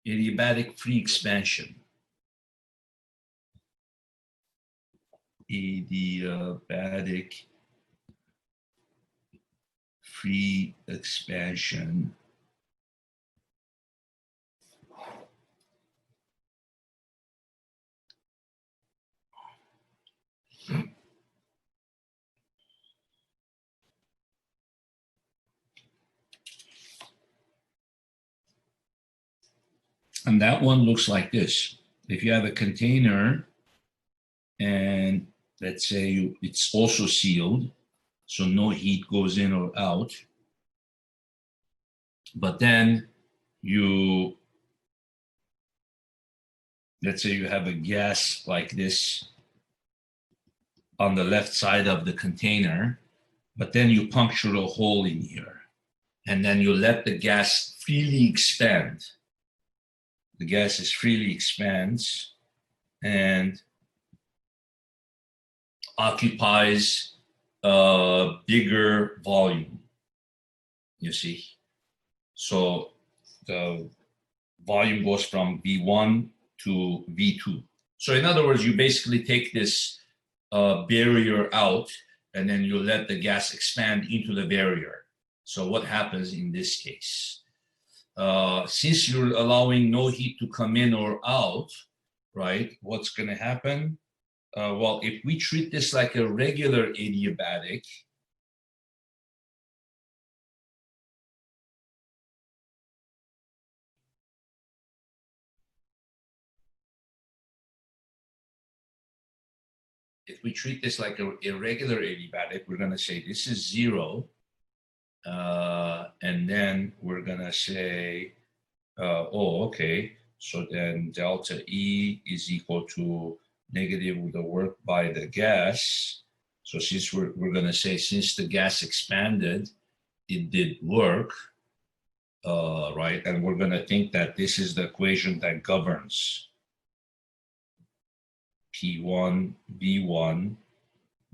adiabatic free expansion. Adiabatic free expansion and that one looks like this. If you have a container and let's say it's also sealed, so no heat goes in or out, but then let's say you have a gas like this on the left side of the container, but then you puncture a hole in here, and then you let the gas freely expand. The gas freely expands and occupies a bigger volume, you see. So the volume goes from V1 to V2. So in other words, you basically take this barrier out and then you let the gas expand into the barrier. So what happens in this case? Since you're allowing no heat to come in or out, right, what's going to happen? Well, if we treat this like a regular adiabatic, a regular adiabatic, we're going to say this is 0. And then we're going to say, oh, okay, so then delta E is equal to negative the work by the gas. So since we're going to say since the gas expanded, it did work, right? And we're going to think that this is the equation that governs P1, V1,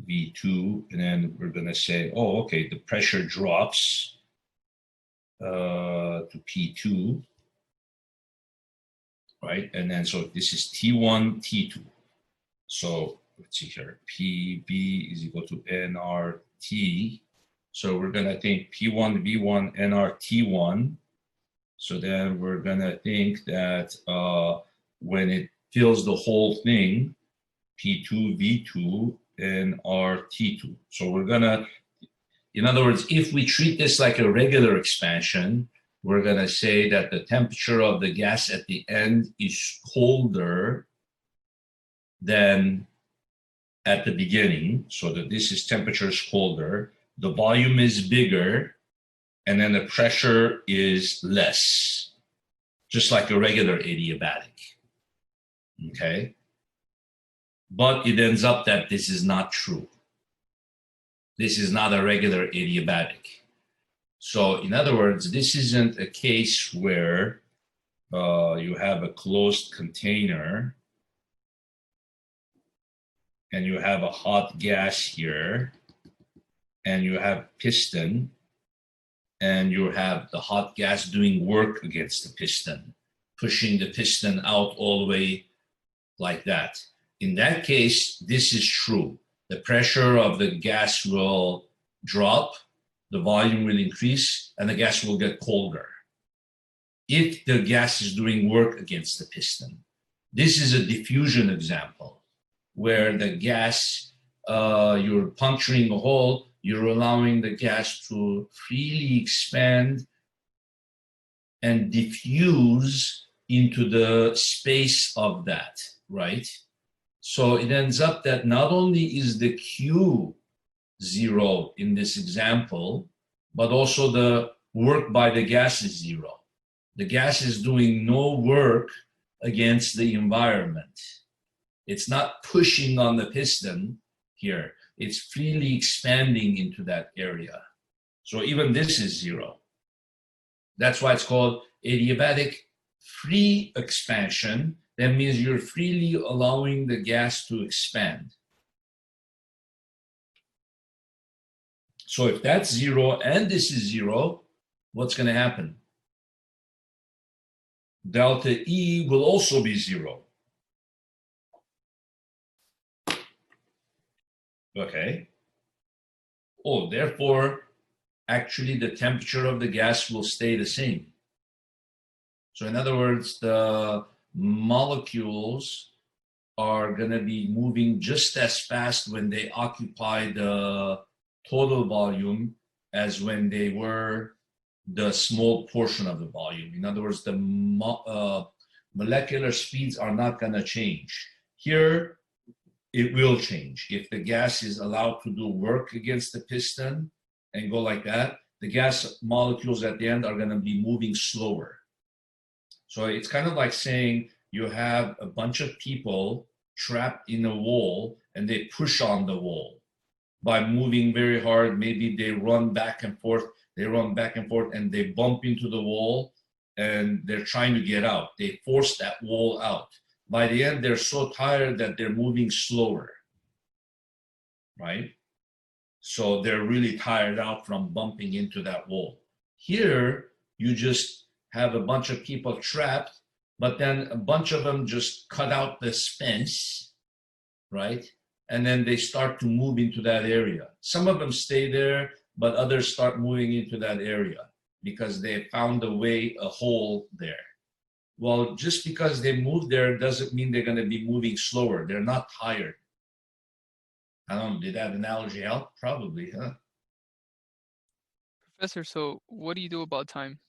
V2, and then we're going to say, oh, okay, the pressure drops to P2, right? And then so this is T1, T2. So let's see here, PB is equal to nRT. So we're going to think P1, V1, nRT1. So then we're going to think that when it fills the whole thing, P2, V2, and RT2. So we're gonna, in other words, if we treat this like a regular expansion, we're gonna say that the temperature of the gas at the end is colder than at the beginning, so that this is temperature is colder, the volume is bigger, and then the pressure is less, just like a regular adiabatic, okay? But it ends up that this is not true. This is not a regular adiabatic. So in other words, this isn't a case where you have a closed container and you have a hot gas here and you have piston and you have the hot gas doing work against the piston, pushing the piston out all the way like that. In that case, this is true. The pressure of the gas will drop, the volume will increase, and the gas will get colder if the gas is doing work against the piston. This is a diffusion example where the gas, you're puncturing a hole, you're allowing the gas to freely expand and diffuse into the space of that, right? So it ends up that not only is the Q 0 in this example, but also the work by the gas is 0. The gas is doing no work against the environment. It's not pushing on the piston here. It's freely expanding into that area. So even this is 0. That's why it's called adiabatic free expansion. That means you're freely allowing the gas to expand. So if that's 0 and this is 0, what's going to happen? delta E will also be 0. Okay. Oh, therefore, actually the temperature of the gas will stay the same. So in other words, the molecules are going to be moving just as fast when they occupy the total volume as when they were the small portion of the volume. In other words, the molecular speeds are not going to change. Here, it will change. If the gas is allowed to do work against the piston and go like that, the gas molecules at the end are going to be moving slower. So it's kind of like saying you have a bunch of people trapped in a wall and they push on the wall by moving very hard. Maybe they run back and forth, and they bump into the wall and they're trying to get out. They force that wall out. By the end, they're so tired that they're moving slower, right? So they're really tired out from bumping into that wall. Here, you just have a bunch of people trapped, but then a bunch of them just cut out this fence, right? And then they start to move into that area. Some of them stay there, but others start moving into that area because they found a hole there. Well, just because they moved there doesn't mean they're going to be moving slower. They're not tired. I don't know, did that analogy help? Probably, huh? Professor, so what do you do about time?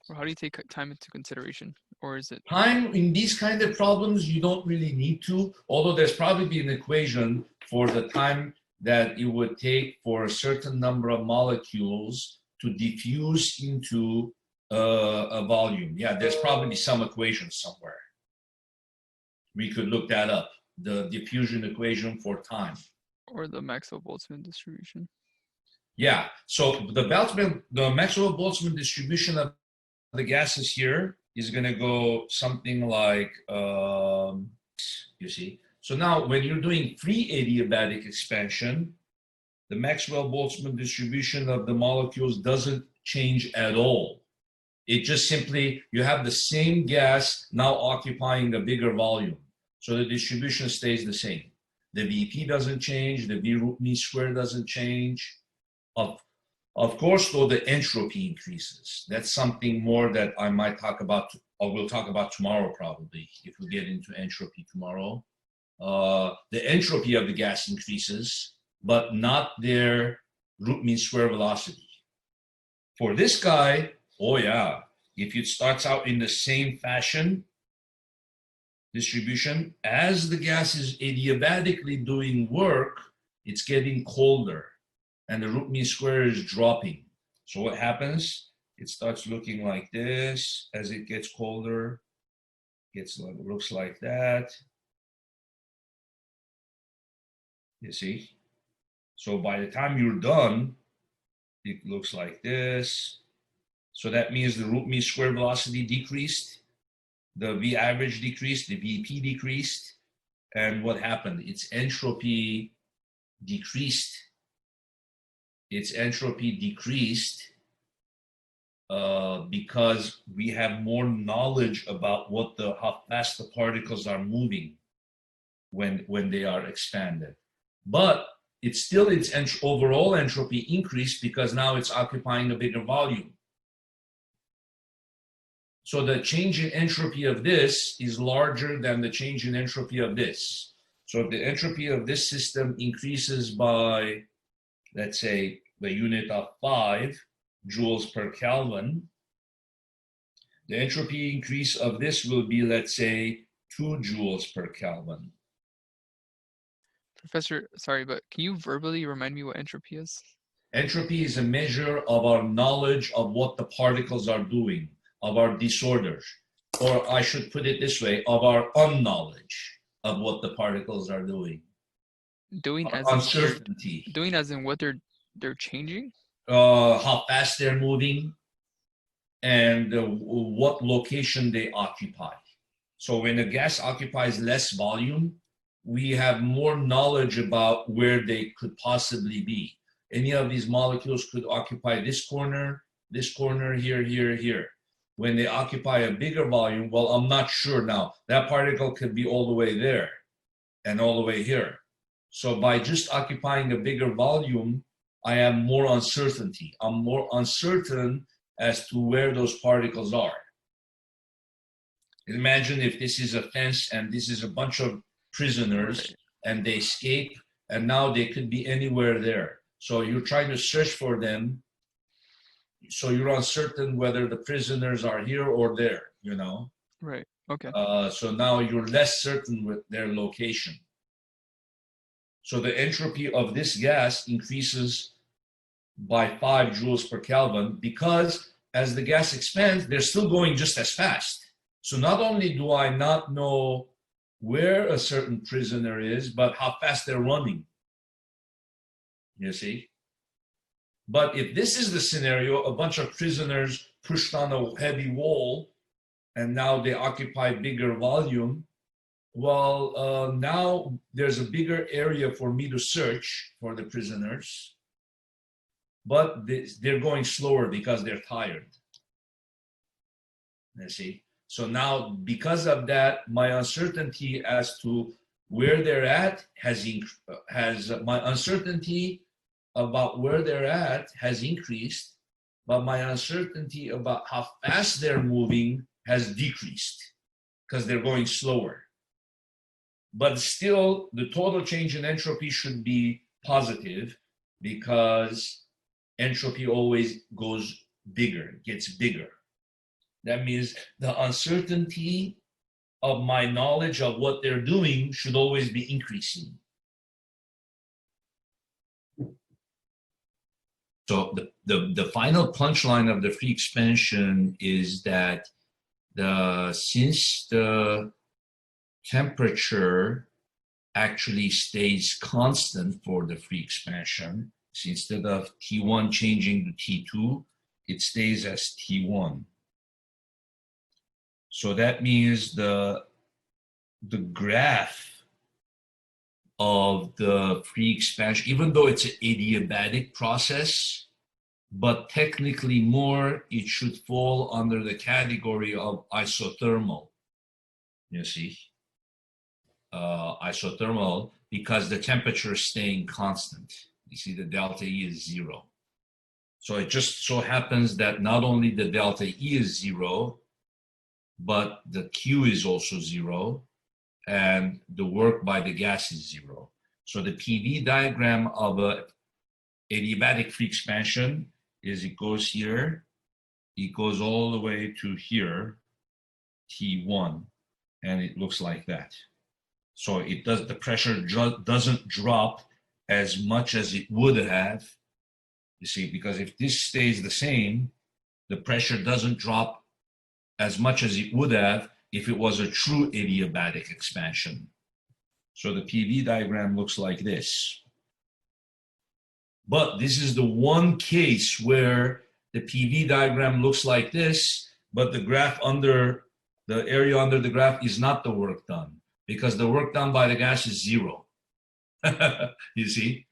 Or how do you take time into consideration? Or is it Time in these kind of problems, you don't really need to, although there's probably an equation for the time that it would take for a certain number of molecules to diffuse into a volume. Yeah, there's probably some equation somewhere. We could look that up, the diffusion equation for time. or the Maxwell-Boltzmann distribution? Yeah, so the Maxwell-Boltzmann distribution of the gases here is going to go something like, you see. So now when you're doing free adiabatic expansion, the Maxwell-Boltzmann distribution of the molecules doesn't change at all. It just simply, you have the same gas now occupying a bigger volume. So the distribution stays the same. The VP doesn't change, the V root mean square doesn't change. Of course, though, the entropy increases. That's something more that I might talk about, or we'll talk about tomorrow probably, if we get into entropy tomorrow. The entropy of the gas increases, but not their root mean square velocity. For this guy, oh yeah, if it starts out in the same fashion, distribution, as the gas is adiabatically doing work, it's getting colder and the root mean square is dropping. So what happens? It starts looking like this as it gets colder. Looks like that. You see? So by the time you're done, it looks like this. So that means the root mean square velocity decreased, the V average decreased, the VP decreased, and what happened? Its entropy decreased. Its entropy decreased because we have more knowledge about how fast the particles are moving when they are expanded. But it's still its overall entropy increased because now it's occupying a bigger volume. So the change in entropy of this is larger than the change in entropy of this. So if the entropy of this system increases by, let's say, the unit of 5 joules per Kelvin, the entropy increase of this will be, let's say, 2 joules per Kelvin. Professor, sorry, but can you verbally remind me what entropy is? Entropy is a measure of our knowledge of what the particles are doing, of our disorders, or I should put it this way, of our unknowledge of what the particles are doing. Doing as Uncertainty. Doing as in what they're changing? How fast they're moving, and what location they occupy. So when a gas occupies less volume, we have more knowledge about where they could possibly be. Any of these molecules could occupy this corner, here, here, here. when they occupy a bigger volume, well, I'm not sure now. That particle could be all the way there and all the way here. So by just occupying a bigger volume, I have more uncertainty. I'm more uncertain as to where those particles are. Imagine if this is a fence and this is a bunch of prisoners and they escape and now they could be anywhere there. So you're trying to search for them. So you're uncertain whether the prisoners are here or there, you know? Right. Okay. So now you're less certain with their location. So the entropy of this gas increases by 5 joules per Kelvin because as the gas expands, they're still going just as fast. So not only do I not know where a certain prisoner is, but how fast they're running. You see? But if this is the scenario, a bunch of prisoners pushed on a heavy wall, and now they occupy bigger volume, well, now there's a bigger area for me to search for the prisoners, but they're going slower because they're tired. You see? So now, because of that, my uncertainty as to where they're at my uncertainty about where they're at has increased, but my uncertainty about how fast they're moving has decreased because they're going slower. But still, the total change in entropy should be positive because entropy always goes bigger, gets bigger. That means the uncertainty of my knowledge of what they're doing should always be increasing. So the final punchline of the free expansion is that since the temperature actually stays constant for the free expansion, so instead of T1 changing to T2, it stays as T1. So that means the graph of the free expansion, even though it's an adiabatic process, but technically more, it should fall under the category of isothermal. You see, isothermal, because the temperature is staying constant. You see, the delta E is 0. So it just so happens that not only the delta E is 0, but the Q is also 0, and the work by the gas is 0. So the PV diagram of a adiabatic free expansion is it goes here, it goes all the way to here, T1, and it looks like that. So it does, the pressure doesn't drop as much as it would have, you see, because if this stays the same, the pressure doesn't drop as much as it would have if it was a true adiabatic expansion. So the PV diagram looks like this. But this is the one case where the PV diagram looks like this, but the graph under, the area under the graph is not the work done, because the work done by the gas is 0. You see?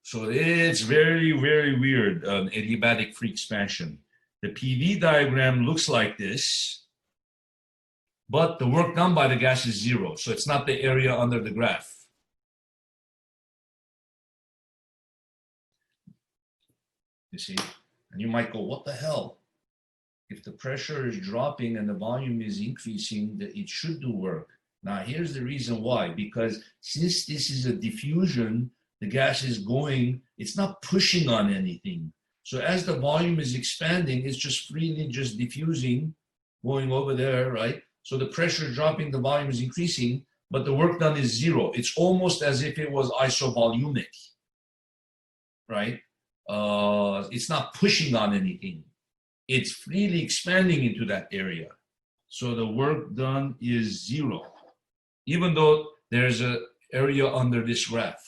So it's very, very weird, an adiabatic free expansion. The PV diagram looks like this, but the work done by the gas is 0. So it's not the area under the graph. You see? And you might go, what the hell? If the pressure is dropping and the volume is increasing, it should do work. Now, here's the reason why. Because since this is a diffusion, the gas is going, it's not pushing on anything. So as the volume is expanding, it's just freely just diffusing, going over there, right? So the pressure is dropping, the volume is increasing, but the work done is 0. It's almost as if it was isovolumic, right? It's not pushing on anything. It's freely expanding into that area. So the work done is 0, even though there's an area under this graph.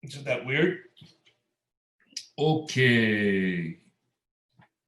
Isn't that weird? Okay.